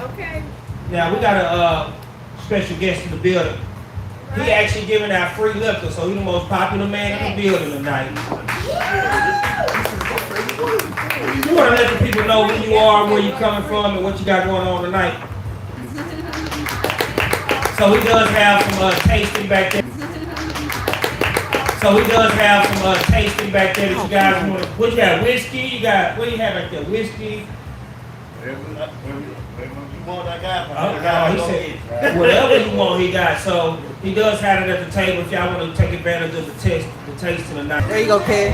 Okay. Now we got a special guest in the building. He actually giving out free liquor, so he the most popular man in the building tonight. You want to let the people know who you are, where you coming from, and what you got going on tonight. So he does have some tasting back there. So he does have some tasting back there that you guys want. What you got? Whiskey? You got what do you have back there? Whiskey. You want that guy? He said whatever you want, he got. So he does have it at the table if y'all want to take advantage of the tasting tonight. There you go, kid.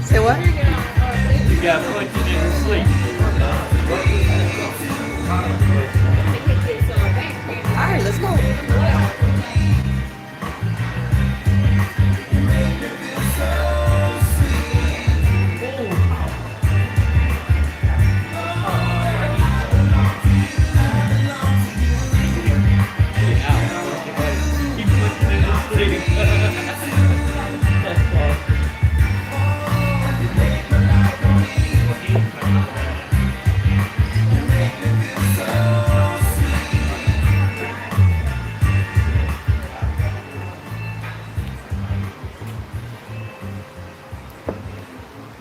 Say what? You got to put it in the sleep. All right, let's go.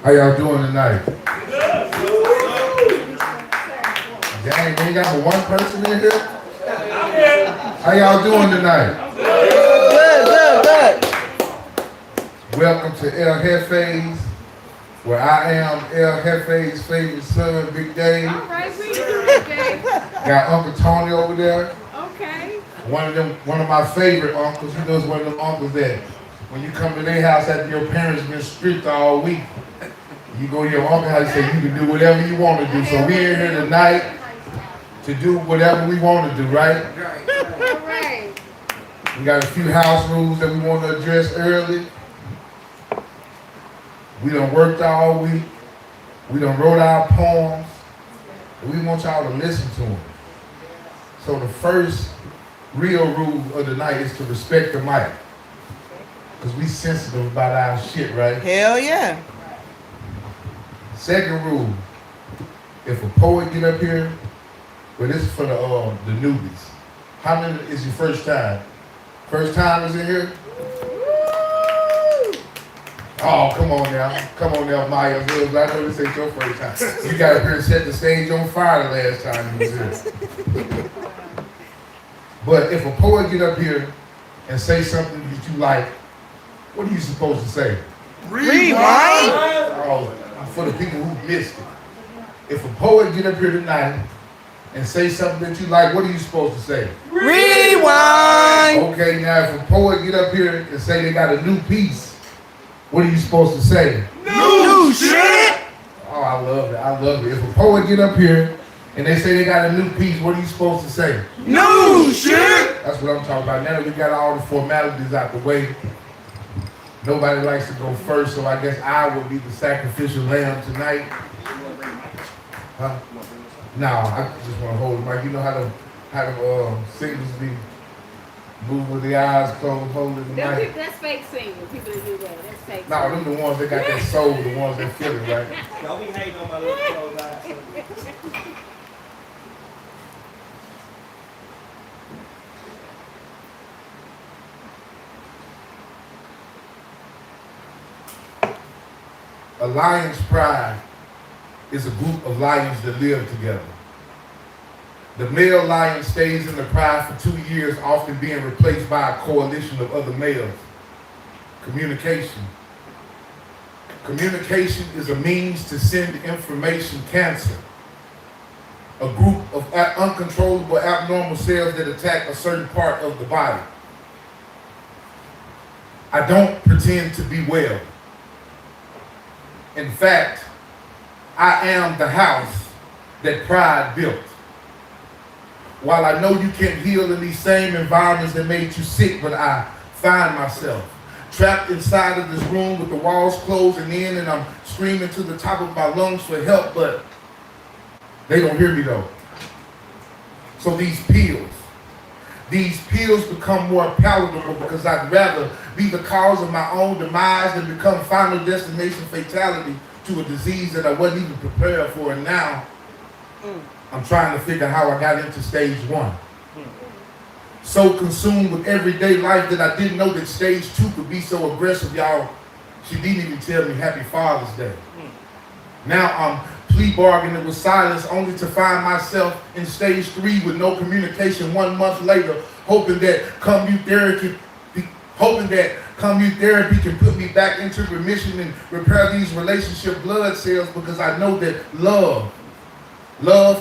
How y'all doing tonight? Dang, ain't got but one person in here? How y'all doing tonight? Good. Welcome to El Jefe's, where I am El Jefe's favorite son, Big Dave. All right, we doing it, Dave. Got Uncle Tony over there. Okay. One of my favorite uncles. He knows one of them uncles that when you come to their house after your parents been strict all week, you go to your uncle's house and say you can do whatever you want to do. So we're in here tonight to do whatever we want to do, right? All right. We got a few house rules that we want to address early. We done worked all week. We done wrote our poems. And we want y'all to listen to them. So the first real rule of the night is to respect the mic. Because we sensitive about our shit, right? Hell yeah. Second rule, if a poet get up here, well, this is for the newbies. How many is your first time? First time is in here? Oh, come on now, Maya. I know this ain't your first time. You got up here and set the stage on fire the last time you was here. But if a poet get up here and say something that you like, what are you supposed to say? Rewind. Oh, for the people who missed it. If a poet get up here tonight and say something that you like, what are you supposed to say? Rewind. Okay, now if a poet get up here and say they got a new piece, what are you supposed to say? New shit. Oh, I love it. If a poet get up here and they say they got a new piece, what are you supposed to say? New shit. That's what I'm talking about. Now that we got all the formalities out the way, nobody likes to go first, so I guess I will be the sacrificial lamb tonight. Huh? No, I just want to hold the mic. You know how the singers be moving with the eyes closed, holding the mic. That's fake singing. People that do that. That's fake. No, them the ones that got that soul, the ones that feel it, right? Don't be hating on my little clothes eyes. A lion's pride is a group of lions that live together. The male lion stays in the pride for 2 years, often being replaced by a coalition of other males. Communication. Communication is a means to send information. Cancer. A group of uncontrollable abnormal cells that attack a certain part of the body. I don't pretend to be well. In fact, I am the house that pride built. While I know you can't heal in these same environments that made you sick, but I find myself trapped inside of this room with the walls closing in, and I'm screaming to the top of my lungs for help, but they don't hear me though. So these pills become more palatable because I'd rather be the cause of my own demise than become final destination fatality to a disease that I wasn't even prepared for, and now I'm trying to figure out how I got into stage 1. So consumed with everyday life that I didn't know that stage 2 could be so aggressive, y'all. She didn't even tell me Happy Father's Day. Now I'm plea bargaining with silence only to find myself in stage 3 with no communication 1 month later, hoping that commute therapy can put me back into remission and repair these relationship blood cells, because I know that love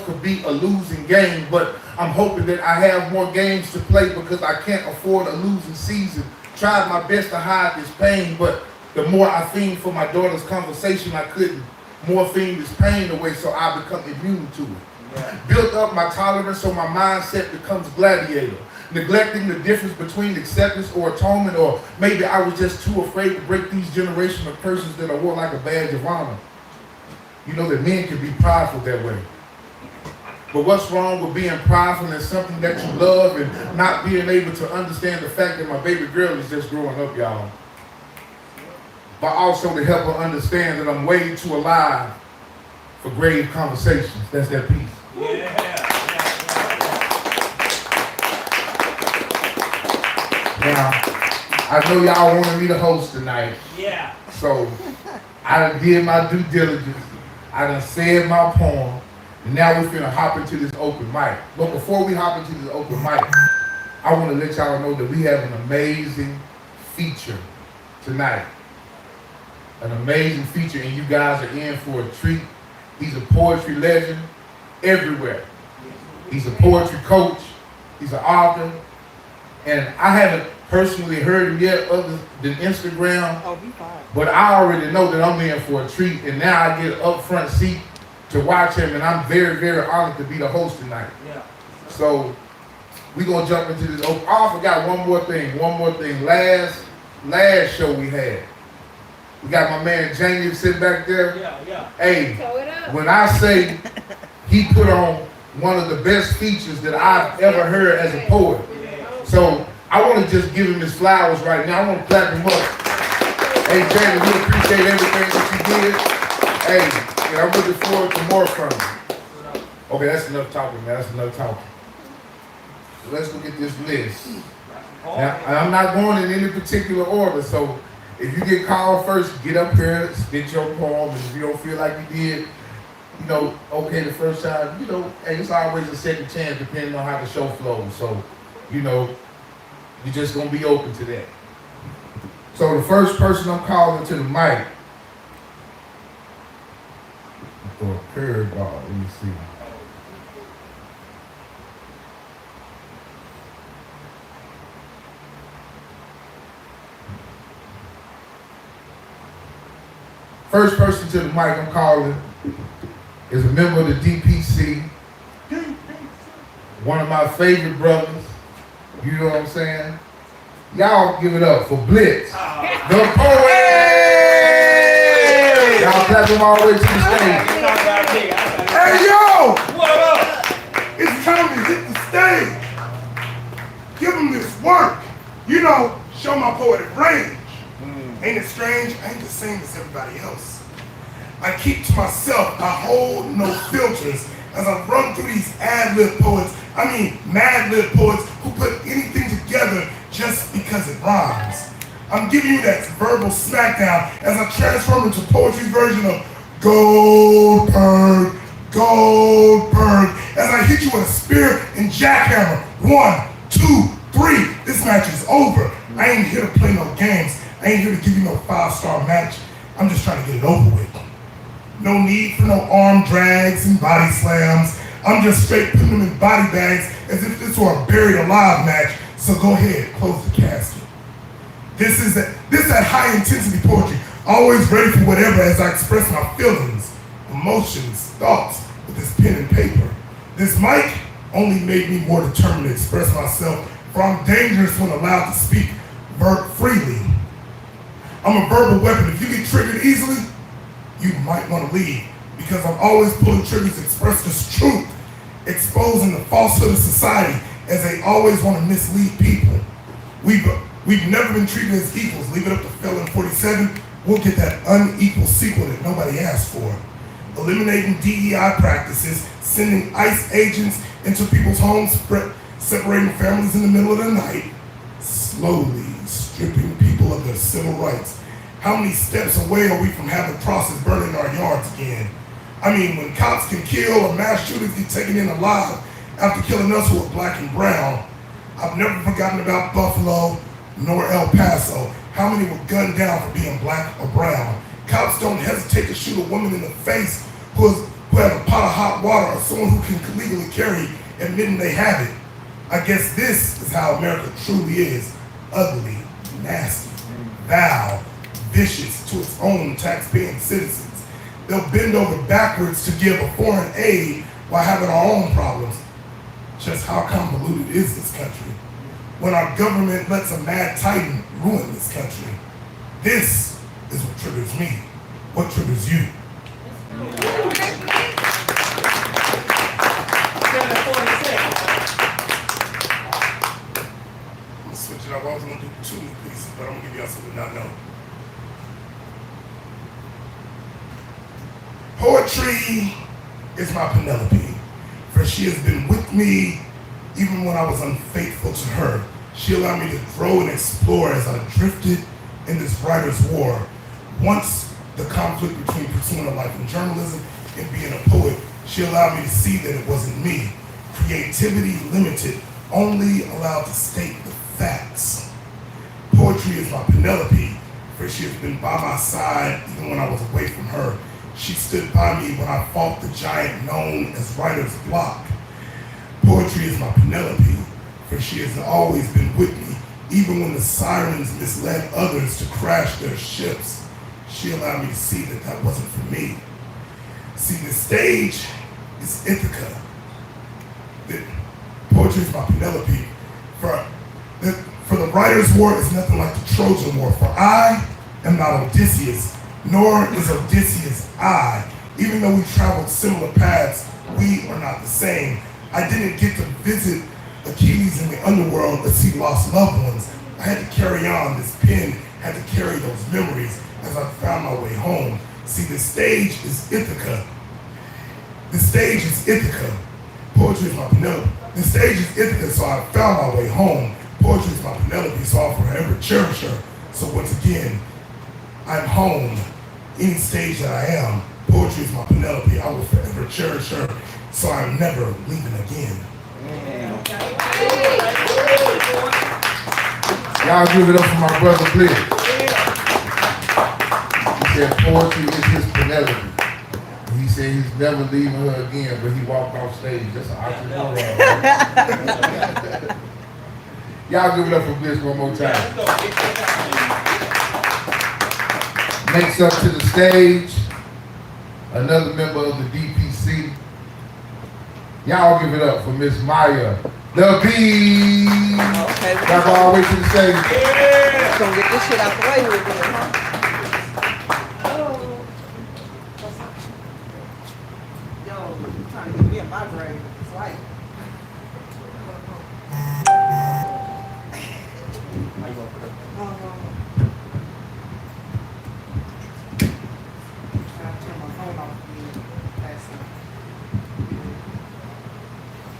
could be a losing game, but I'm hoping that I have more games to play because I can't afford a losing season. Tried my best to hide this pain, but the more I fiend for my daughter's conversation, I couldn't. More fiend this pain away, so I become immune to it. Right. Built up my tolerance so my mindset becomes gladiator. Neglecting the difference between acceptance or atonement, or maybe I was just too afraid to break these generational curses that I wore like a badge of honor. You know that men can be prideful that way. But what's wrong with being prideful in something that you love and not being able to understand the fact that my baby girl is just growing up, y'all? But also to help her understand that I'm way too alive for grave conversations. That's that piece. Now, I know y'all wanted me to host tonight. Yeah. So, I done did my due diligence. I done said my poem. And now we're finna hop into this open mic. But before we hop into this open mic, I want to let y'all know that we have an amazing feature tonight. An amazing feature, and you guys are in for a treat. He's a poetry legend everywhere. He's a poetry coach. He's an author. And I haven't personally heard him yet other than Instagram. But I already know that I'm in for a treat, and now I get an upfront seat to watch him, and I'm very, very honored to be the host tonight. Yeah. So we're gonna jump into this. Oh, I forgot one more thing. Last show we had, we got my man Jamie sitting back there. Yeah. Hey, when I say he put on one of the best features that I've ever heard as a poet. So I want to just give him his flowers right now. I want to clap him up. Hey Jamie, we appreciate everything that you did. Hey. And I'm looking forward to more from you. Okay, that's enough talking, man. That's enough talking. So let's look at this list. Now, I'm not going in any particular order, so if you get called first, get up here, spit your poem, and if you don't feel like you did, you know, okay the first time, you know, hey, it's always a second chance depending on how the show flows. So, you know, you're just going to be open to that. So the first person I'm calling to the mic, for a curveball, let me see. First person to the mic I'm calling is a member of the DPC, one of my favorite brothers, you know what I'm saying? Y'all give it up for Blitz, the poet! Y'all clap him all the way to the stage. Hey, yo! What up? It's time to hit the stage. Give him this work. You know, show my poetic range. Ain't it strange? I ain't the same as everybody else. I keep to myself. I hold no filters as I run through these ad-lib poets. I mean, mad-lib poets who put anything together just because it rhymes. I'm giving you that verbal smackdown as I transform into poetry's version of Goldberg, as I hit you with a spear and jackhammer. 1, 2, 3. This match is over. I ain't here to play no games. I ain't here to give you no 5-star match. I'm just trying to get it over with. No need for no arm drags and body slams. I'm just straight putting them in body bags as if this were a buried alive match. So go ahead, close the casket. This that high intensity poetry, always ready for whatever as I express my feelings, emotions, thoughts with this pen and paper. This mic only made me more determined to express myself, for I'm dangerous when allowed to speak freely. I'm a verbal weapon. If you get triggered easily, you might want to leave, because I'm always pulling triggers to express this truth, exposing the falsehood of society as they always want to mislead people. We've never been treated as equals. Leave it up to Felon 47. we'll get that unequal sequel that nobody asked for. Eliminating DEI practices, sending ICE agents into people's homes, separating families in the middle of the night, slowly stripping people of their civil rights. How many steps away are we from having crosses burning our yards again? I mean, when cops can kill or mass shooters get taken in alive after killing us who are black and brown, I've never forgotten about Buffalo nor El Paso. How many were gunned down for being black or brown? Cops don't hesitate to shoot a woman in the face who has a pot of hot water, or someone who can legally carry, admitting they have it. I guess this is how America truly is: ugly, nasty, vile, vicious to its own tax-paying citizens. They'll bend over backwards to give a foreign aid while having our own problems. Just how convoluted is this country? When our government lets a mad titan ruin this country. This is what triggers me. What triggers you? I'm gonna switch it up. I was gonna do 2 new pieces, but I'm gonna give y'all something not know. Poetry is my Penelope, for she has been with me even when I was unfaithful to her. She allowed me to grow and explore as I drifted in this writer's war. Once the conflict between pursuing a life in journalism and being a poet, she allowed me to see that it wasn't me. Creativity limited, only allowed to state the facts. Poetry is my Penelope, for she has been by my side even when I was away from her. She stood by me when I fought the giant known as writer's block. Poetry is my Penelope, for she has always been with me, even when the sirens misled others to crash their ships. She allowed me to see that that wasn't for me. See, the stage is Ithaca. Poetry is my Penelope, for the writer's war is nothing like the Trojan War, for I am not Odysseus, nor is Odysseus I. Even though we traveled similar paths, we are not the same. I didn't get to visit Achilles in the underworld to see lost loved ones. I had to carry on. This pen had to carry those memories as I found my way home. See, the stage is Ithaca. The stage is Ithaca. Poetry is my Penelope. The stage is Ithaca, so I found my way home. Poetry is my Penelope, so I'll forever cherish her. So once again, I'm home. Any stage that I am, poetry is my Penelope. I will forever cherish her, so I'm never leaving again. Y'all give it up for my brother, please. He said poetry is his Penelope. He said he's never leaving her again, but he walked off stage. That's an oxymoron. Y'all give it up for Bliss one more time. Next up to the stage, another member of the DPC. Y'all give it up for Miss Maya LaBee. Okay, Y'all go all the way to the stage. we're gonna get this shit out the way real good, huh? Yo, you trying to get me a migraine. It's like,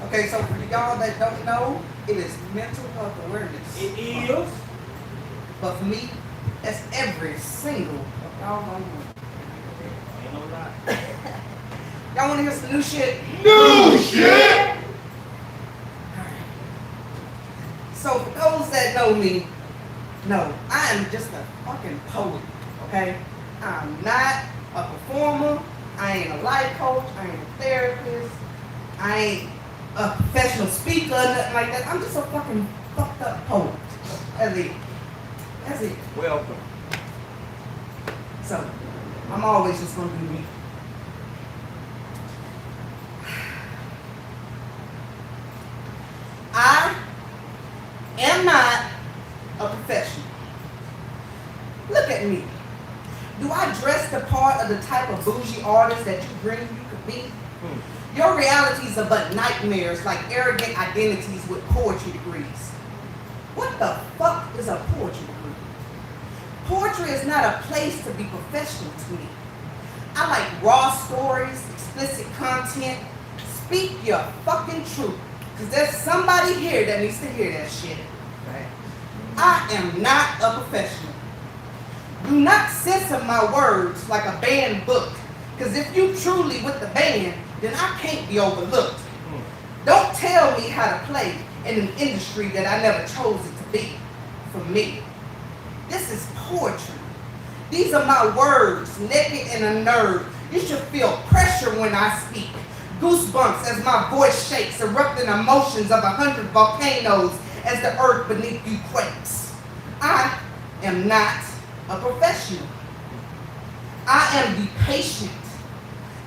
okay, so for y'all that don't know, it is mental health awareness. It is. But for me, that's every single doggone one. Ain't no lie. Y'all wanna hear some new shit? New shit! So for those that know me, no, I am just a fucking poet, okay? I'm not a performer, I ain't a life coach, I ain't a therapist, I ain't a professional speaker, nothing like that. I'm just a fucking fucked up poet. That's it. That's it. Welcome. So, I'm always just gonna do me. I am not a professional. Look at me. Do I dress the part of the type of bougie artist that you dream you could be? Your realities are but nightmares, like arrogant identities with poetry degrees. What the fuck is a poetry degree? Poetry is not a place to be professional to me. I like raw stories, explicit content. Speak your fucking truth. Because there's somebody here that needs to hear that shit. Right? I am not a professional. Do not censor my words like a banned book. Because if you truly with the band, then I can't be overlooked. Don't tell me how to play in an industry that I never chose it to be for me. This is poetry. These are my words, naked and unnerved. You should feel pressure when I speak. Goosebumps as my voice shakes, erupting emotions of 100 volcanoes as the earth beneath you quakes. I am not a professional. I am the patient.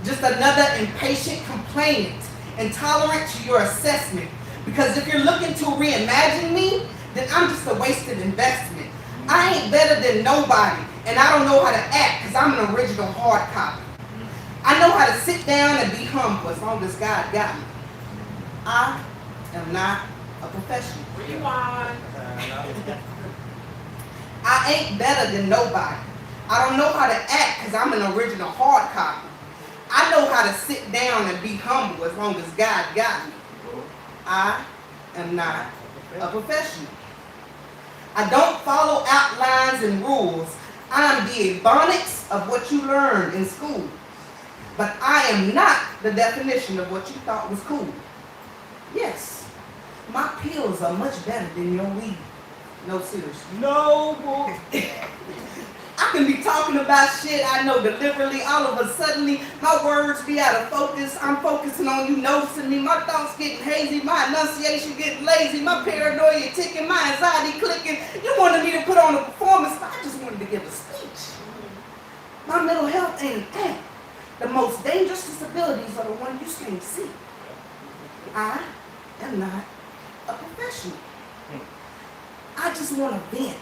Just another impatient complainant, intolerant to your assessment. Because if you're looking to reimagine me, then I'm just a wasted investment. I ain't better than nobody, and I don't know how to act because I'm an original hard copy. I know how to sit down and be humble as long as God got me. I am not a professional. Rewind. I ain't better than nobody. I don't know how to act because I'm an original hard copy. I know how to sit down and be humble as long as God got me. I am not a professional. I don't follow outlines and rules. I am the ebonics of what you learned in school. But I am not the definition of what you thought was cool. Yes, my pills are much better than your weed. No, seriously. No, boy. I can be talking about shit I know deliberately, all of a sudden my words be out of focus. I'm focusing on you noticing me. My thoughts getting hazy, my enunciation getting lazy, my paranoia ticking, my anxiety clicking. You wanted me to put on a performance, but I just wanted to give a speech. My mental health ain't a thing. The most dangerous disabilities are the ones you can't see. I am not a professional. I just want to vent.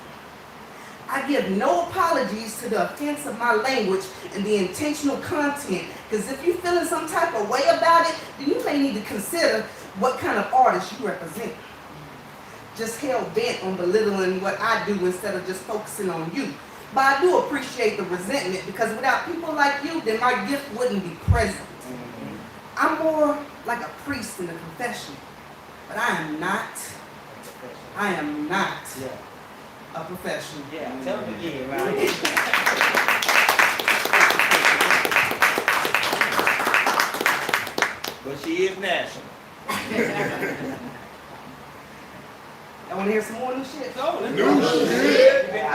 I give no apologies to the offense of my language and the intentional content. Because if you're feeling some type of way about it, then you may need to consider what kind of artist you represent. Just hell bent on belittling what I do instead of just focusing on you. But I do appreciate the resentment because without people like you, then my gift wouldn't be present. I'm more like a priest in a confession. But I am not a professional. Yeah, tell them again, right? But she is national. I want to hear some more new shit. No, I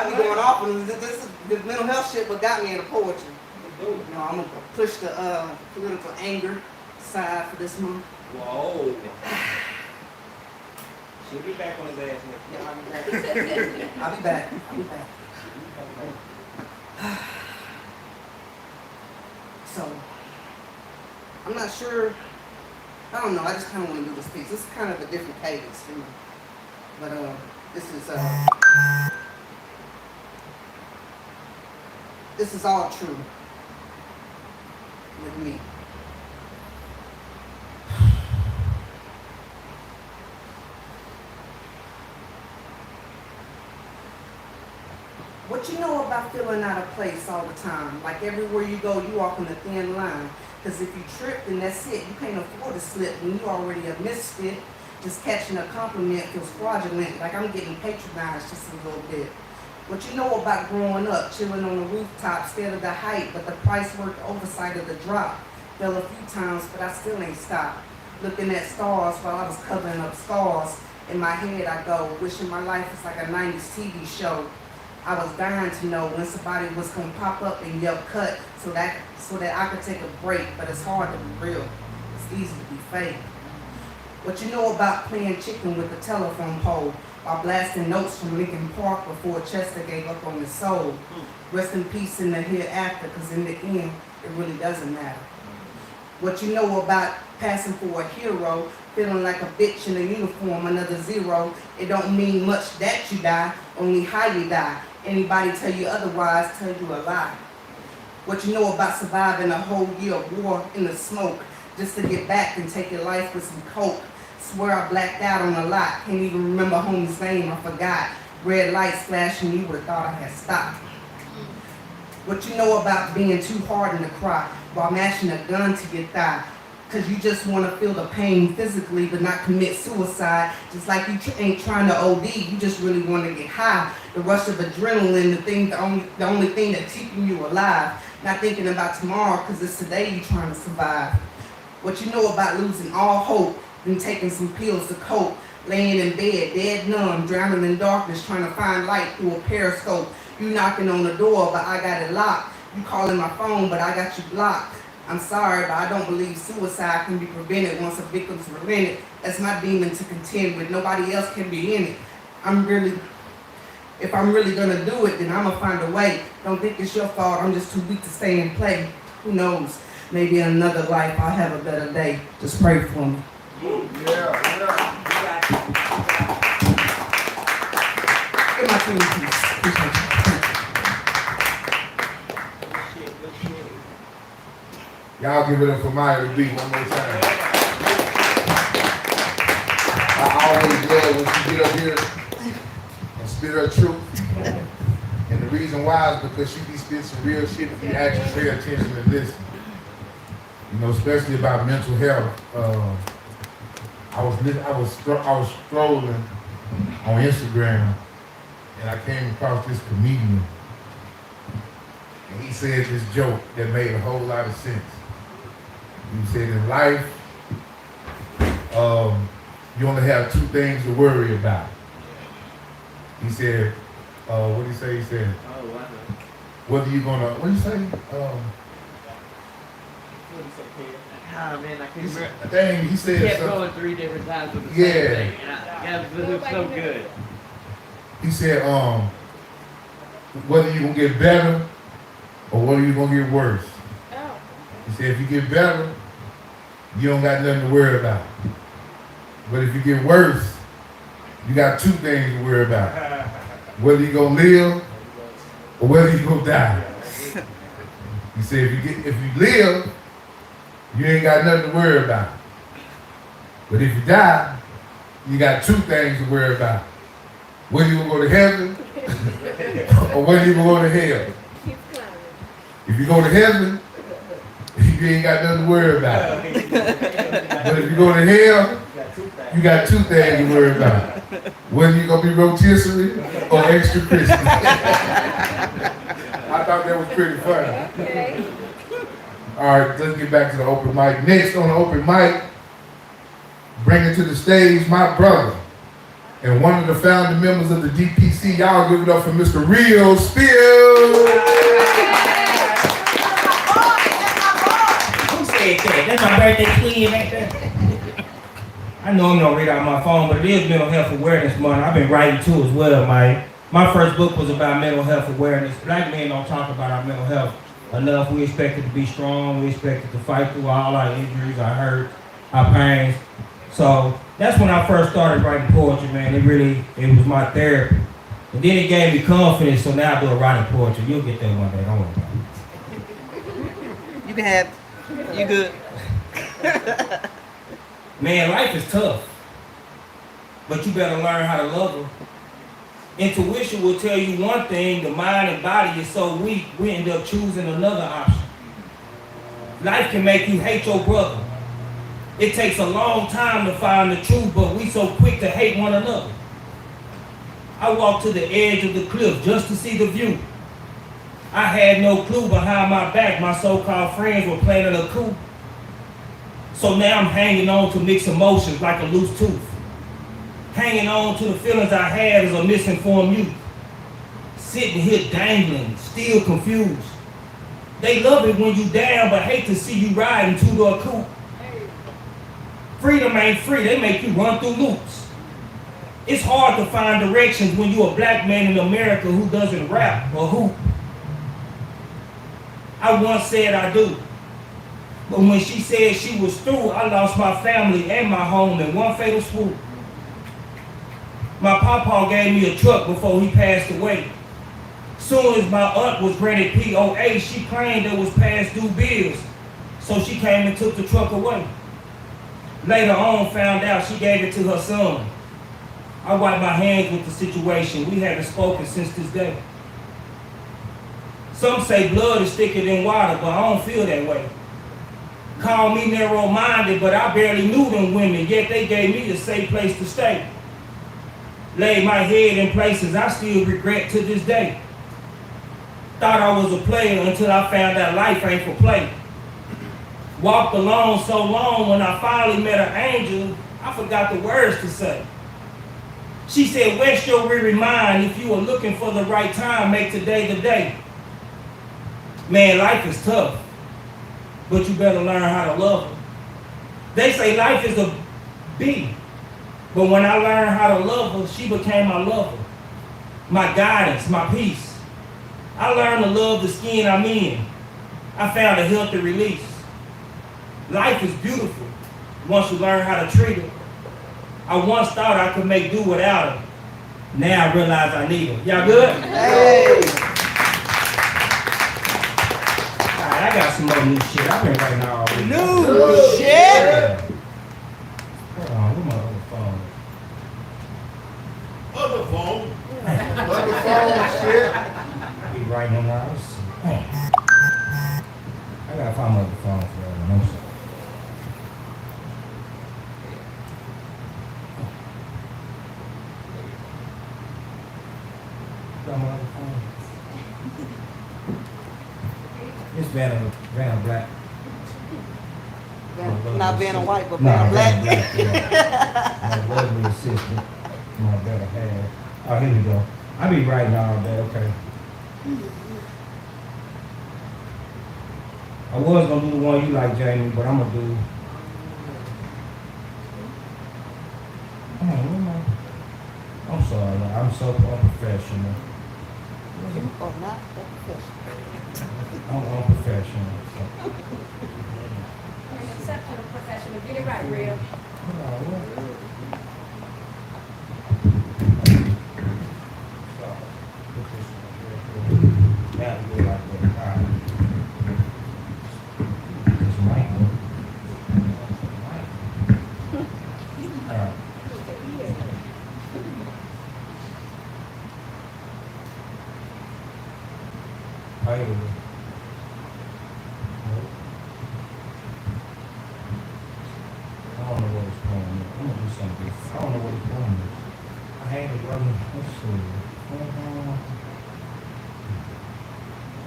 be going off on this mental health shit, what got me into poetry. You know, I'm gonna push the political anger side for this month. Whoa. She'll be back on his ass next Yeah, I'll be back. I'll be back. So, I'm not sure. I don't know. I just kind of want to do this piece. This is kind of a different cadence for me. But this is all true with me. What you know about feeling out of place all the time? Like everywhere you go, you walk on a thin line. Because if you trip, then that's it. You can't afford to slip when you already a misfit. Just catching a compliment feels fraudulent. Like I'm getting patronized just a little bit. What you know about growing up, chilling on the rooftop, scared of the height, but the price worth the oversight of the drop. Fell a few times, but I still ain't stopped. Looking at stars while I was covering up scars. In my head I go, wishing my life was like a 90s TV show. I was dying to know when somebody was gonna pop up and yell cut so that I could take a break, but it's hard to be real. It's easy to be fake. What you know about playing chicken with the telephone pole while blasting notes from Lincoln Park before Chester gave up on his soul. Rest in peace in the hereafter, because in the end, it really doesn't matter. What you know about passing for a hero, feeling like a bitch in a uniform, another zero. It don't mean much that you die, only how you die. Anybody tell you otherwise, tell you a lie. What you know about surviving a whole year of war in the smoke, just to get back and take your life with some coke. Swear I blacked out on a lot, can't even remember homie's name, I forgot. Red lights flashing, you would've thought I had stopped. What you know about being too hardened to cry while mashing a gun to your thigh? Cause you just want to feel the pain physically but not commit suicide. Just like you ain't trying to OD, you just really want to get high. The rush of adrenaline, the only thing that's keeping you alive. Not thinking about tomorrow cause it's today you trying to survive. What you know about losing all hope, then taking some pills to cope. Laying in bed, dead numb, drowning in darkness, trying to find light through a periscope. You knocking on the door, but I got it locked. You calling my phone, but I got you blocked. I'm sorry, but I don't believe suicide can be prevented once a victim's relented. That's my demon to contend with. Nobody else can be in it. If I'm really gonna do it, then I'ma find a way. Don't think it's your fault, I'm just too weak to stay and play. Who knows? Maybe in another life I'll have a better day. Just pray for me. Get my team peace. Appreciate you. Y'all give it up for Maya to beat one more time. I always love when she get up here and spit her truth. And the reason why is because she be spitting some real shit if you actually pay attention and listen. You know, especially about mental health. I was scrolling on Instagram and I came across this comedian. And he said this joke that made a whole lot of sense. He said in life, you only have two things to worry about. He said, what did he say? He said, whether you're gonna, what did he say? Man, I can't remember. Dang, he said Kept something. going 3 different times with the same thing. It was so good. He said, whether you're gonna get better or whether you're gonna get worse. Oh. He said, if you get better, you don't got nothing to worry about. But if you get worse, you got two things to worry about. Whether you're gonna live or whether you're gonna die. He said, if you live, you ain't got nothing to worry about. But if you die, you got two things to worry about. Whether you're gonna go to heaven or whether you're gonna go to hell. Keep climbing. If you go to heaven, you ain't got nothing to worry about. But if you go to hell, you got two things to worry about. Whether you're gonna be rotisserie or extra crispy. I thought that was pretty funny. Okay. All right, let's get back to the open mic. Next on the open mic, bringing to the stage my brother and one of the founding members of the DPC. Y'all give it up for Mr. Real Spill. Who said that? That's my birthday twin right there. I know I'm gonna read out my phone, but it is Mental Health Awareness Month. I've been writing too as well, Mike. My first book was about mental health awareness. Black men don't talk about our mental health enough. We expected to be strong. We expected to fight through all our injuries, our hurt, our pains. So that's when I first started writing poetry, man. It was my therapy. And then it gave me confidence, so now I do a writing poetry. You'll get that one day, don't worry about it. You can have, you good. Man, life is tough, but you better learn how to love her. Intuition will tell you one thing, the mind and body is so weak, we end up choosing another option. Life can make you hate your brother. It takes a long time to find the truth, but we so quick to hate one another. I walked to the edge of the cliff just to see the view. I had no clue behind my back my so-called friends were planning a coup. So now I'm hanging on to mixed emotions like a loose tooth. Hanging on to the feelings I had as a misinformed youth. Sitting here dangling, still confused. They love it when you down, but hate to see you riding two-door coupe. Freedom ain't free, they make you run through loops. It's hard to find directions when you're a black man in America who doesn't rap or hoop. I once said I do. But when she said she was through, I lost my family and my home in one fatal swoop. My papa gave me a truck before he passed away. Soon as my aunt was granted POA, she claimed there was past due bills. So she came and took the truck away. Later on, found out she gave it to her son. I wiped my hands with the situation. We haven't spoken since this day. Some say blood is thicker than water, but I don't feel that way. Call me narrow-minded, but I barely knew them women, yet they gave me a safe place to stay. Laid my head in places I still regret to this day. Thought I was a player until I found out life ain't for play. Walked alone so long, when I finally met an angel, I forgot the words to say. She said, rest your weary mind. If you are looking for the right time, make today the day. Man, life is tough, but you better learn how to love her. They say life is a bee, but when I learned how to love her, she became my lover, my guidance, my peace. I learned to love the skin I'm in. I found a healthy release. Life is beautiful once you learn how to treat it. I once thought I could make do without her. Now I realize I need her. Y'all good? Hey. All right, I got some more new shit. I've been writing all week. New shit. Yeah. Hold on, where's my other phone? Other phone shit. I be writing them out. I gotta find my other phone for that one. I'm sorry. Got my other phone. It's Vanna Black. Not Vanna White, but Nah, Vanna Black. yeah. My lovely assistant, my better half. Oh, here we go. I be writing all day, okay. I was gonna do the one you like, Jamie, but I'm gonna do. I'm sorry, I'm so unprofessional. Oh, not professional. I'm unprofessional. So. Exceptional professional. Get it right, real.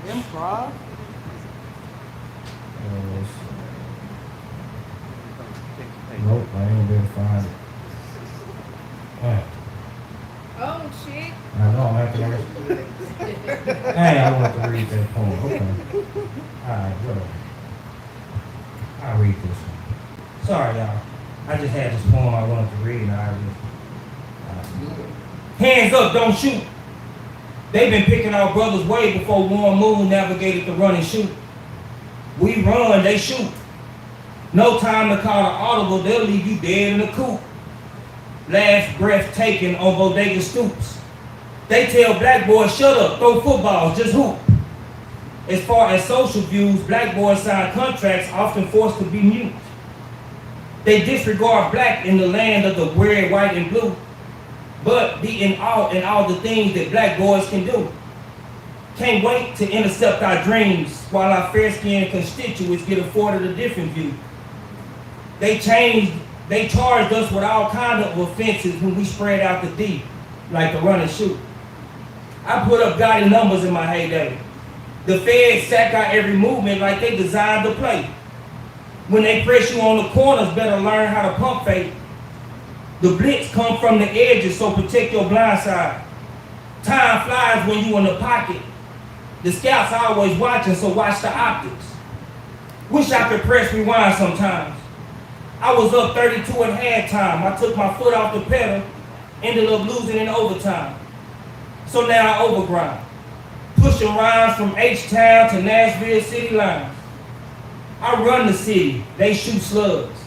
Improv. Nope, I ain't been find it. Alright, Oh, shit. I know, I'm after Hey, I want to read that poem. Okay. Alright, whatever. I'll read this one. Sorry, y'all. I just had this poem I wanted to read and I just. Hands up, don't shoot. They've been picking our brothers way before Warren Moon navigated the run and shoot. We run, they shoot. No time to call an audible, they'll leave you dead in the coop. Last breath taken on bodega stoops. They tell black boys, shut up, throw footballs, just hoop. As far as social views, black boys sign contracts often forced to be mute. They disregard black in the land of the red, white, and blue. But be in all the things that black boys can do. Can't wait to intercept our dreams while our fair-skinned constituents get afforded a different view. They charged us with all kinds of offenses when we spread out the D, like the run and shoot. I put up gaudy numbers in my heyday. The feds sack out every movement like they designed to play. When they press you on the corners, better learn how to pump fake. The blitz come from the edges, so protect your blind side. Time flies when you in the pocket. The scouts are always watching, so watch the optics. Wish I could press rewind sometimes. I was up 32 at halftime. I took my foot off the pedal, ended up losing in overtime. So now I overgrind, pushing rhymes from H-Town to Nashville city lines. I run the city, they shoot slugs.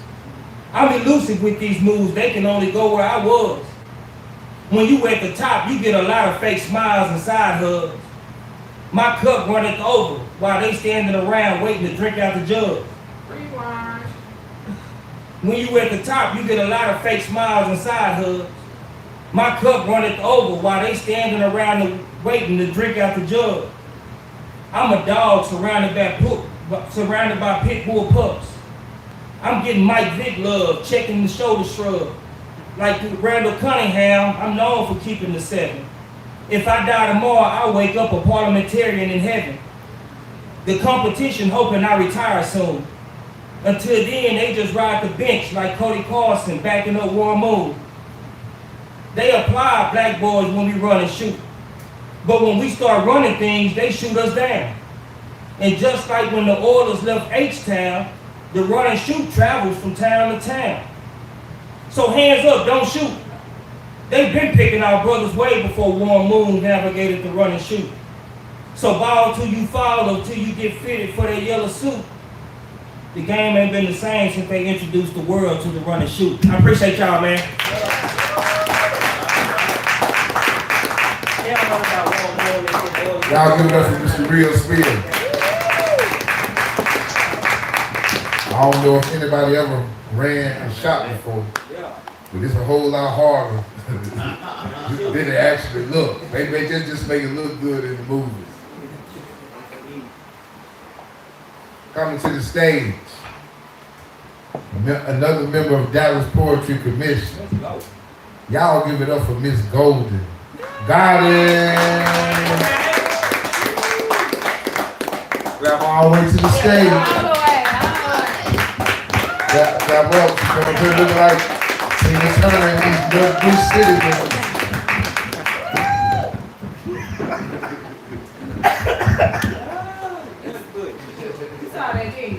I'm elusive with these moves, they can only go where I was. When you at the top, you get a lot of fake smiles and side hugs. My cup runneth over while they standing around waiting to drink out the jug. Rewind. When you at the top, you get a lot of fake smiles and side hugs. My cup runneth over while they standing around waiting to drink out the jug. I'm a dog surrounded by pit bull pups. I'm getting Mike Vick love, checking the shoulder shrug. Like Randall Cunningham, I'm known for keeping the 7. If I die tomorrow, I'll wake up a parliamentarian in heaven. The competition hoping I retire soon. Until then, they just ride the bench like Cody Carson backing up Warren Moon. They apply black boys when we run and shoot. But when we start running things, they shoot us down. And just like when the Oilers left H-Town, the run and shoot travels from town to town. So hands up, don't shoot. They've been picking our brothers way before Warren Moon navigated the run and shoot. So ball till you fall or till you get fitted for that yellow suit. The game ain't been the same since they introduced the world to the run and shoot. I appreciate y'all, man. Y'all give it up for Mr. Real Spill. I don't know if anybody ever ran and shot before, but it's a whole lot harder than it actually look. They just make it look good in the movies. Coming to the stage, another member of Dallas Poetry Commission. Y'all give it up for Miss Golden. Got it. Grab her all the way to the stage. Grab her up. She's coming here looking like Tina Turner in these blue city.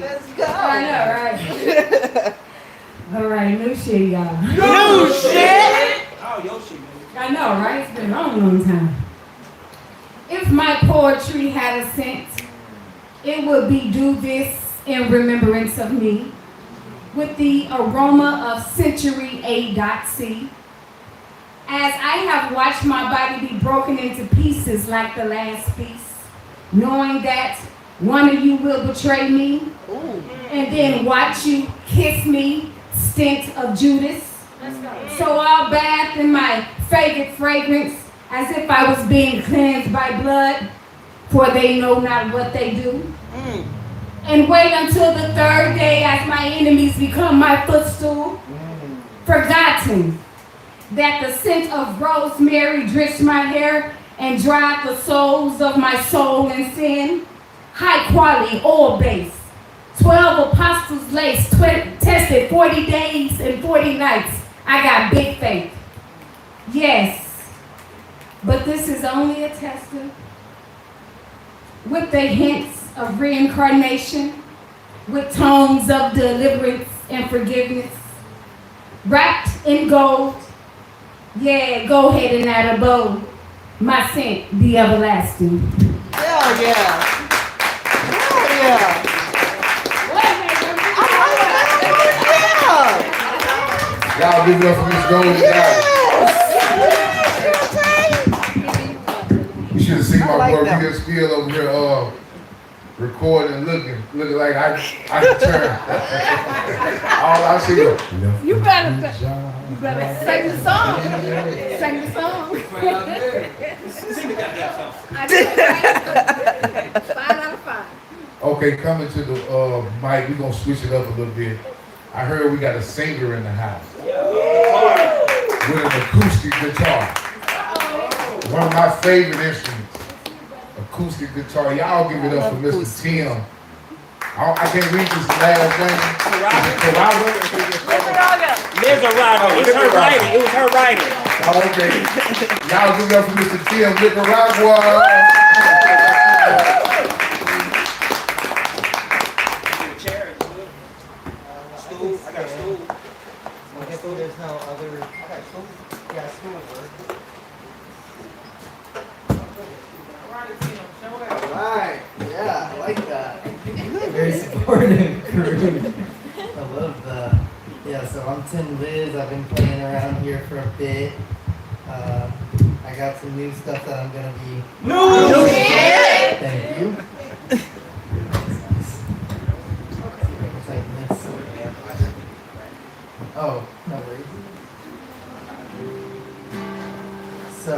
Let's go. I know, right? All right, new shit, y'all. New shit. Oh, your shit, man. I know, right? It's been a long, long time. If my poetry had a scent, it would be do this in remembrance of me, with the aroma of Century A.C. As I have watched my body be broken into pieces like the last piece, knowing that one of you will betray me, and then watch you kiss me, stint of Judas. So I'll bath in my favorite fragrance, as if I was being cleansed by blood, for they know not what they do. And wait until the 3rd day as my enemies become my footstool, forgotten that the scent of rosemary drenched my hair and dried the souls of my soul in sin. High quality oil base, 12 apostles lace, tested 40 days and 40 nights. I got big faith. Yes, but this is only a tester with the hints of reincarnation, with tones of deliverance and forgiveness, wrapped in gold. Yeah, go ahead and add a bow. My scent be everlasting. Hell yeah. Hell yeah. Y'all give it up for Miss Golden. You should have seen my boy Real Spill over here recording and looking like I can turn. All I see is You better sing the song. Sing the song. I did, right? 5 out of 5. okay, coming to the mic, we're gonna switch it up a little bit. I heard we got a singer in the house with an acoustic guitar. One of my favorite instruments, acoustic guitar. Y'all give it up for Mr. Tim. I can't read his last name. Lizarado. It was her writing. It was her writing. Oh, okay. Y'all give it up for Mr. Tim Nicaragua. I got a stool. I guess there's no other. Yeah, school would work. Right. Yeah, I like that. Very supportive crew. I love that. Yeah, so I'm Tim Liz. I've been playing around here for a bit. I got some new stuff that I'm gonna be. No shit! Thank you. It's like this. Oh, no worries. So,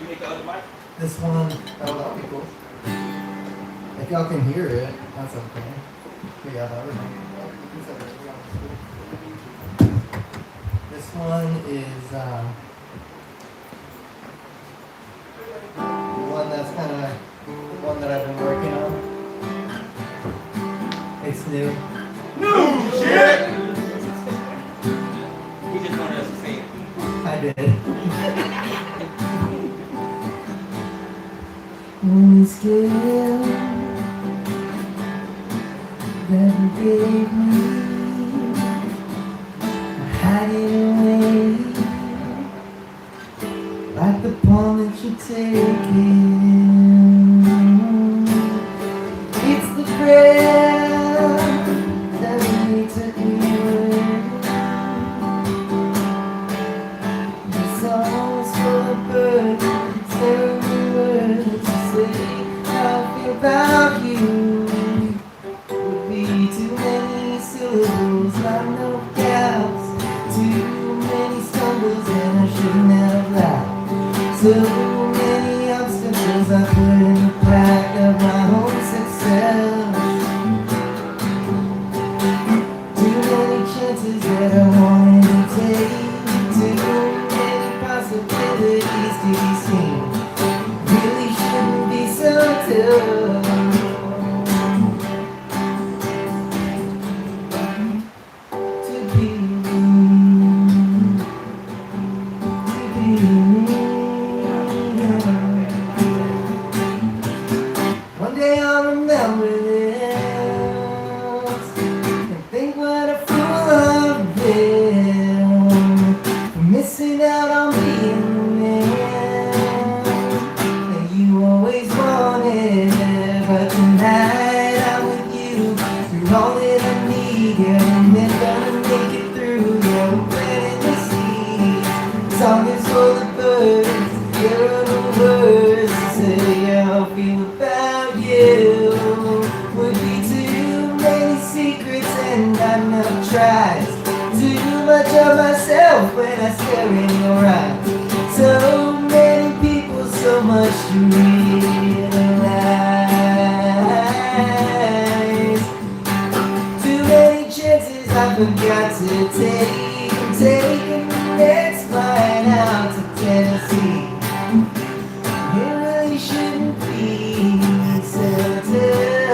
You make the other mic? this one, oh, that'll be cool. If y'all can hear it, that's okay. But yeah, that would be. This one is one that's kind of one that I've been working on. It's new. He just wanted us to say it. I did. On the scale that you gave me, I hide it away, like the pawn that you're taking. It's the prayer that we took away. The songs full of birds, tell me words to say. How I feel about you would be too many syllables, not no gaps, too many stumbles, and I shouldn't have laughed. So many obstacles I put in the path of my own success. Too many chances that I wanted to take. Too many possibilities to be seen. Really shouldn't be so tough. To be me. To be me. One day I'll remember this and think what a fool I've been for missing out on being the man that you always wanted. But tonight I'm with you, you're all that I need. Yeah, and then gonna make it through. Yeah, we're planting the seeds. Song is full of birds, here are the words to say how I feel about you. Would be too many secrets and not enough tries. Too much of myself when I stare in your eyes. So many people, so much to realize. Too many chances I forgot to take. I'm taking the next flight out to Tennessee. It really shouldn't be so tough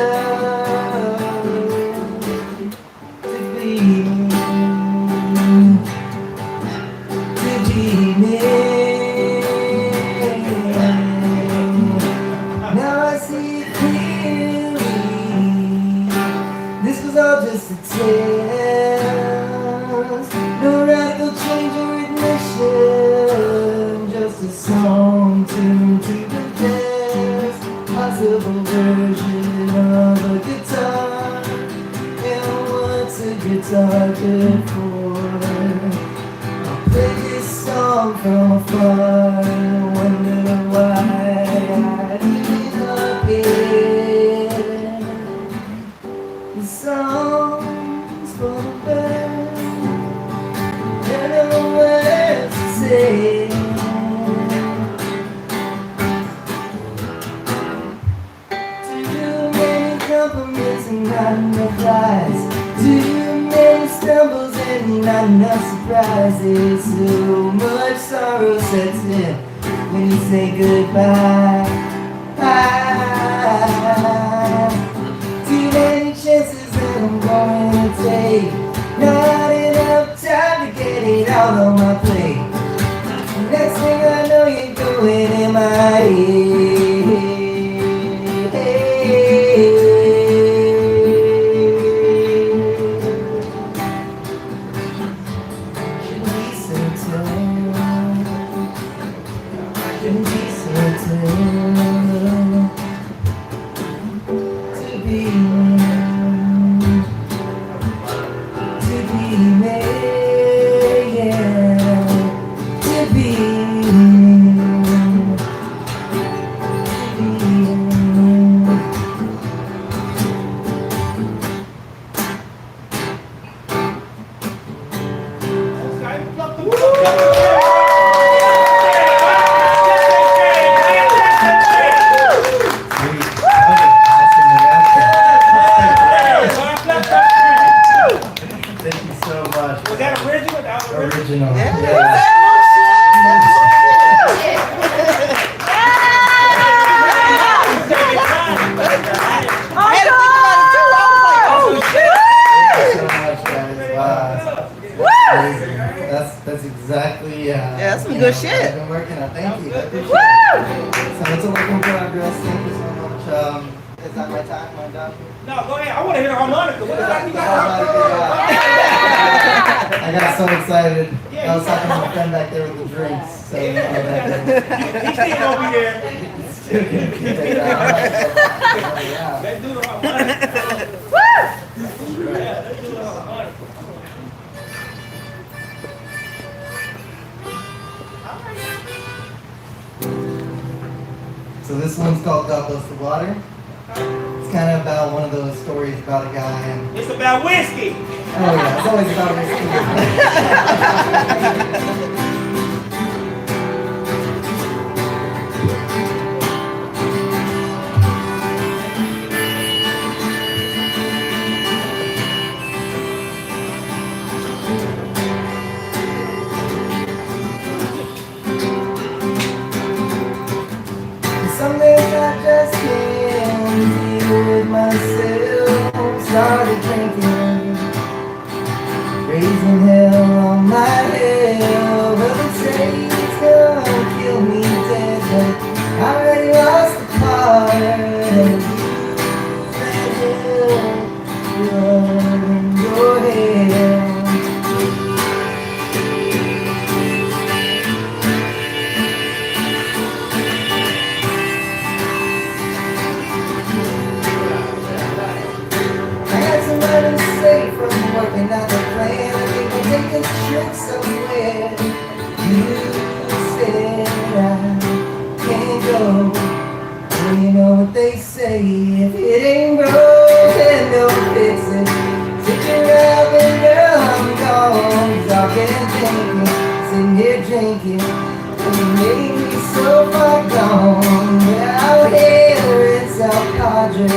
to be me, to be me. Now I see it clearly. This was all just a test. No radical change or admission. Just a song tuned to the best possible version of a guitar. And what's a guitar good for? I'll play this song from afar and wonder why I didn't up here. The song's for the best, and no words to say. Too many compliments and not enough lies. Too many stumbles and not enough surprises. So much sorrow sets in when you say goodbye. Too many chances that I'm going to take. Not enough time to get it all on my plate. Next thing I know, you're going in my head. Shouldn't be so tough. Shouldn't be so tough to be me. To be me, yeah. To be me. To be me. Sweet. That was awesome. Original. Yeah. Yeah. So much, guys. Wow. Amazing. That's exactly. Yeah, some good shit. I've been working on. Thank you. I appreciate it. So it's a looking progress. Thank you so much. Is that my time? My job? No, go ahead. I want to hear the harmonica. What the heck you got? I got so excited. I was talking to my friend back there with the drinks. So you know that. He's still gonna be there. Yeah. Let's do the harmonica. Yeah, let's do the harmonica. So this one's called God Loves the Water. It's kind of about one of those stories about a guy and It's about whiskey. oh yeah, it's always about whiskey. Some days I just can't deal with myself. Started drinking, raising hell on my hell. Well, they say it's gonna kill me dead, but I already lost the part. And you that hell in your head. I got somebody safe from working out the plan. I think we'll take a trip somewhere. You said I can't go. Well, you know what they say. If it ain't broke, then don't fix it. Take your loving girl, I'm gone. 'Cause I've been thinking, sitting here drinking, and you made me so far gone. Yeah, out here in South Padre.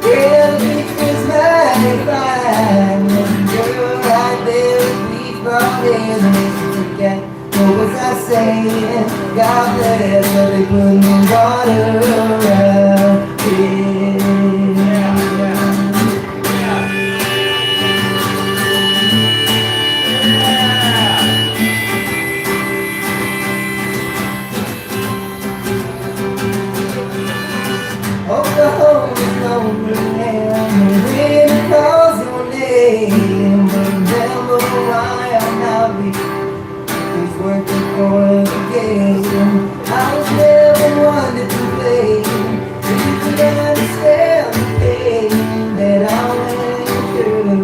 Yeah, the beach was mighty fine. And girl, right there, the beach brought in the makes you forget. What was I saying? God bless, but they put me water around here. Oklahoma's lonely and the wind calls your name. But remember why I'm not weak. He's working for the game. I was never one to complain. If you could understand the pain that I went through.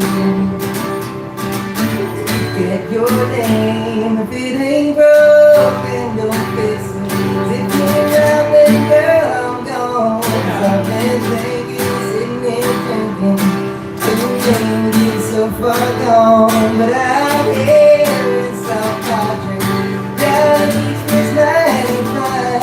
Get your name. If it ain't broken, don't fix it. If you're out there, girl, I'm gone. 'Cause I've been thinking, sitting here thinking, sitting with you so far gone. But out here in South Padre, down the beach was 95.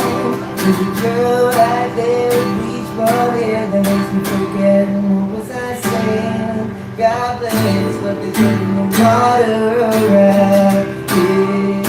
There's a girl right there with beach ball hair that makes me forget. What was I saying? God bless, but they put in the water around here.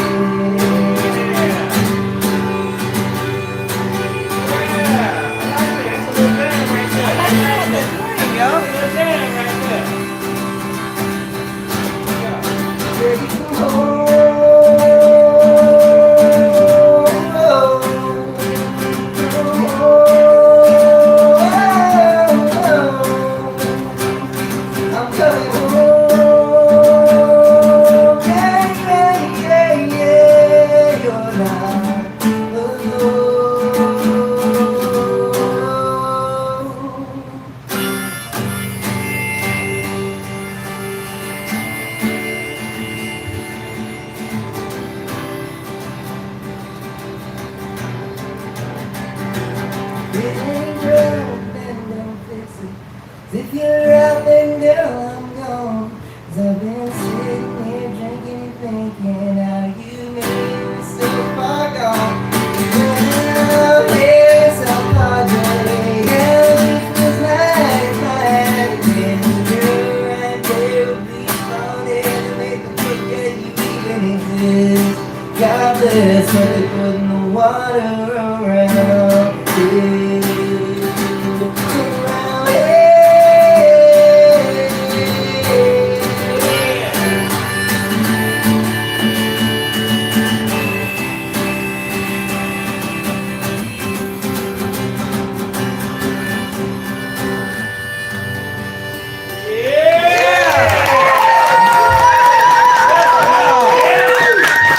I'm coming home. God bless what they put in the water around here. Around here.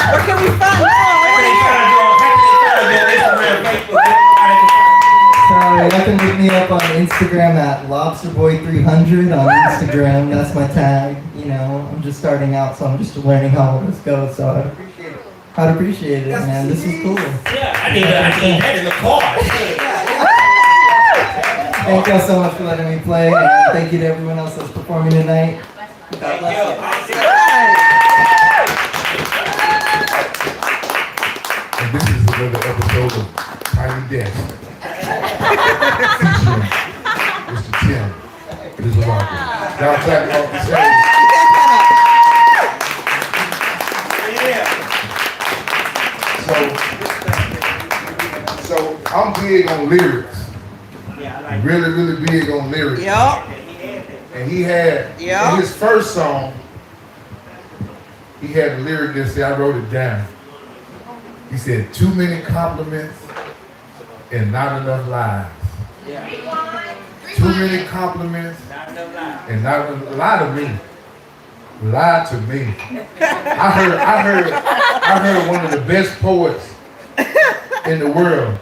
Where can we find more? Sorry, you can look me up on Instagram at lobsterboy300 on Instagram. That's my tag. You know, I'm just starting out, so I'm just learning how all this goes. So I'd appreciate it, man. This is cool. Yeah, I need that in the car. Thank y'all so much for letting me play, and thank you to everyone else that's performing tonight. God bless you. And this is another episode of Tiny Desk. Featuring Mr. Tim. This is Rocker. Y'all clap off the stage. So I'm big on lyrics. Really, really big on lyrics. Yup. And he had, in his first song, he had a lyric that said, I wrote it down. He said, too many compliments and not enough lies. Too many compliments and not enough, lie to me. Lie to me. I heard one of the best poets in the world.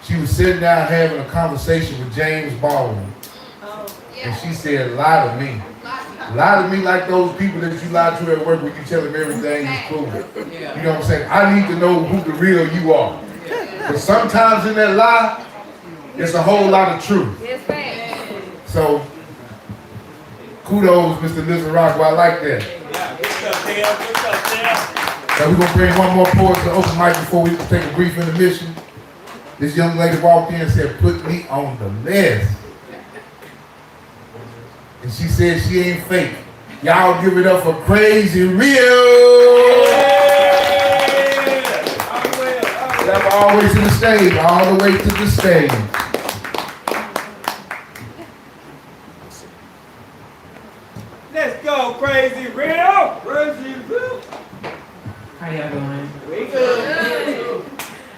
She was sitting down having a conversation with James Baldwin. And she said, lie to me. Lie to me like those people that you lie to at work when you tell them everything is cool. You know what I'm saying? I need to know who the real you are. But sometimes in that lie, there's a whole lot of truth. So, kudos, Mr. Lizarago. I like that. Now we're going to bring one more poet to the open mic before we take a brief intermission. This young lady walked in and said, put me on the list. And she said she ain't fake. Y'all give it up for Crazy Real. Step all the way to the stage, all the way to the stage. Let's go, Crazy Real. Crazy Real. How y'all doing? We good.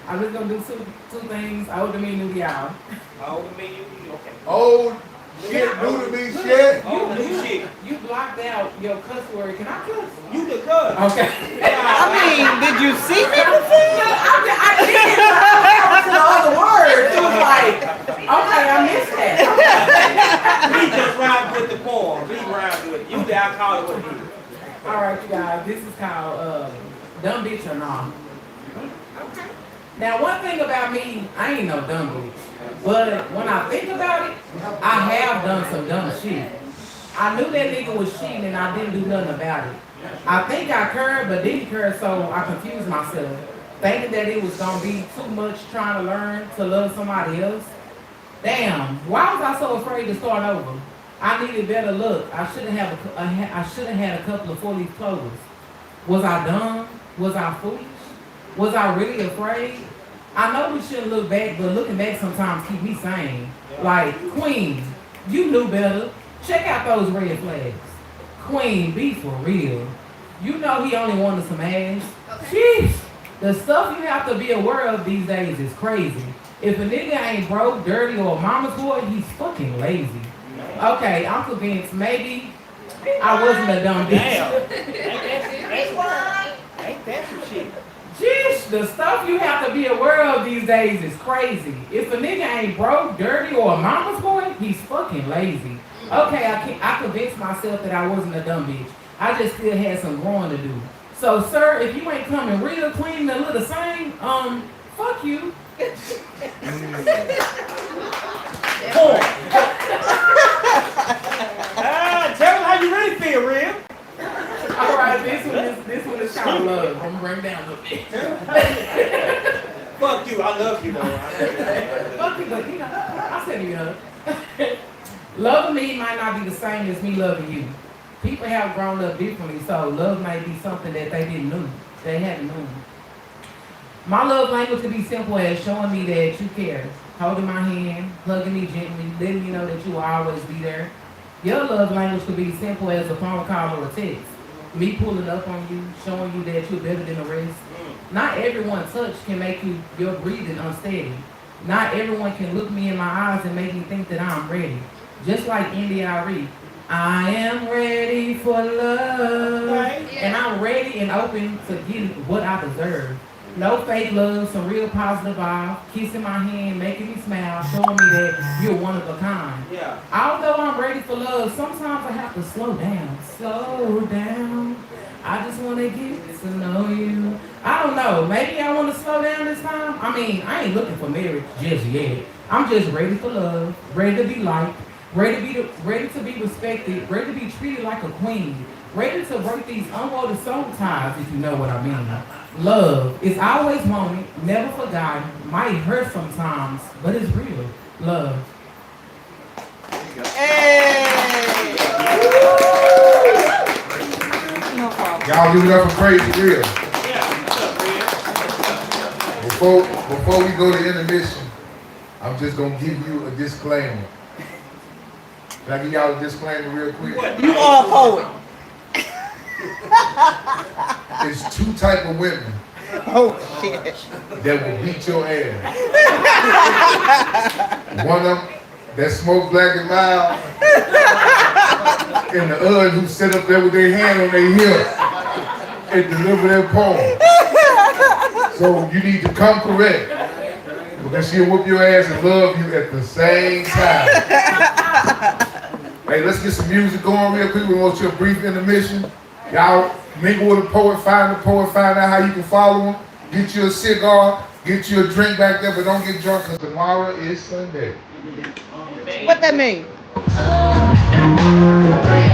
I was gonna do two things. Old to me, new to y'all. Old me, okay. Old shit, new to me shit. Old new shit. You blocked out your cuss word. Can I cuss? You the good. Okay. I mean, did you see me before? I did. I was the other words. It was like, okay, I missed that. We just rhyme with the poem. We rhyme with it. You the I call it what it is. All right, you guys. This is called Dumb Bitch or Nah. Okay. Now, one thing about me, I ain't no dumb bitch. But when I think about it, I have done some dumb shit. I knew that nigga was cheating and I didn't do nothing about it. I think I curved but didn't curve, so I confused myself. Thinking that it was gonna be too much trying to learn to love somebody else. Damn, why was I so afraid to start over? I needed better luck. I should have had a couple of 4-leaf clovers. Was I dumb? Was I foolish? Was I really afraid? I know we shouldn't look back, but looking back sometimes keep me sane. Like, Queen, you knew better. Check out those red flags. Queen, be for real. You know he only wanted some ass. Sheesh. The stuff you have to be aware of these days is crazy. If a nigga ain't broke, dirty, or a mama's boy, he's fucking lazy. Okay, I'm convinced maybe I wasn't a dumb bitch. Ain't that some shit? Jeez, the stuff you have to be aware of these days is crazy. If a nigga ain't broke, dirty, or a mama's boy, he's fucking lazy. Okay, I convinced myself that I wasn't a dumb bitch. I just still had some growing to do. So, sir, if you ain't coming real clean and a little same, fuck you. Tell them how you really feel, Real. All right, this one is kind of love. I'm gonna bring it down a little bit. Fuck you, I love you, though. Fuck you, but you know, I said you know. Loving me might not be the same as me loving you. people have grown up differently, so love may be something that they hadn't known. My love language could be simple as showing me that you care, holding my hand, hugging me gently, letting me know that you will always be there. Your love language could be simple as a phone call or a text. Me pulling up on you, showing you that you're better than the rest. Not everyone's touch can make your breathing unsteady. Not everyone can look me in my eyes and make me think that I'm ready. Just like India.Arie, I am ready for love. Right. And I'm ready and open to getting what I deserve. No fake love, some real positive vibes, kissing my hand, making me smile, showing me that you're one of a kind. Yeah. Although I'm ready for love, sometimes I have to slow down. Slow down. I just want to get to know you. I don't know. Maybe I want to slow down this time. I mean, I ain't looking for marriage just yet. I'm just ready for love, ready to be liked, ready to be respected, ready to be treated like a queen, ready to break these unwanted soul ties, if you know what I mean. Love is always wanted, never forgotten, might hurt sometimes, but it's real. Love. Hey! Y'all give it up for Crazy Real. Before we go to intermission, I'm just gonna give you a disclaimer. Can I give y'all a disclaimer real quick? You are a poet. There's two type of women Oh, shit. that will beat your ass. One of them that smoke black and mild, and the other who sit up there with their hand on their hip and deliver their poem. So you need to come correct, because she'll whoop your ass and love you at the same time. Hey, let's get some music going real quick. We want you a brief intermission. Y'all mingle with a poet, find out how you can follow him. Get you a cigar, get you a drink back there, but don't get drunk because tomorrow is Sunday. What that mean?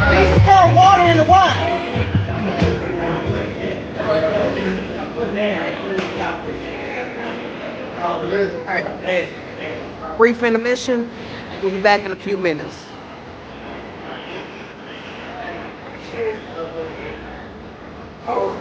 Please pour water in the wine. All right. Brief intermission. We'll be back in a few minutes. Oh.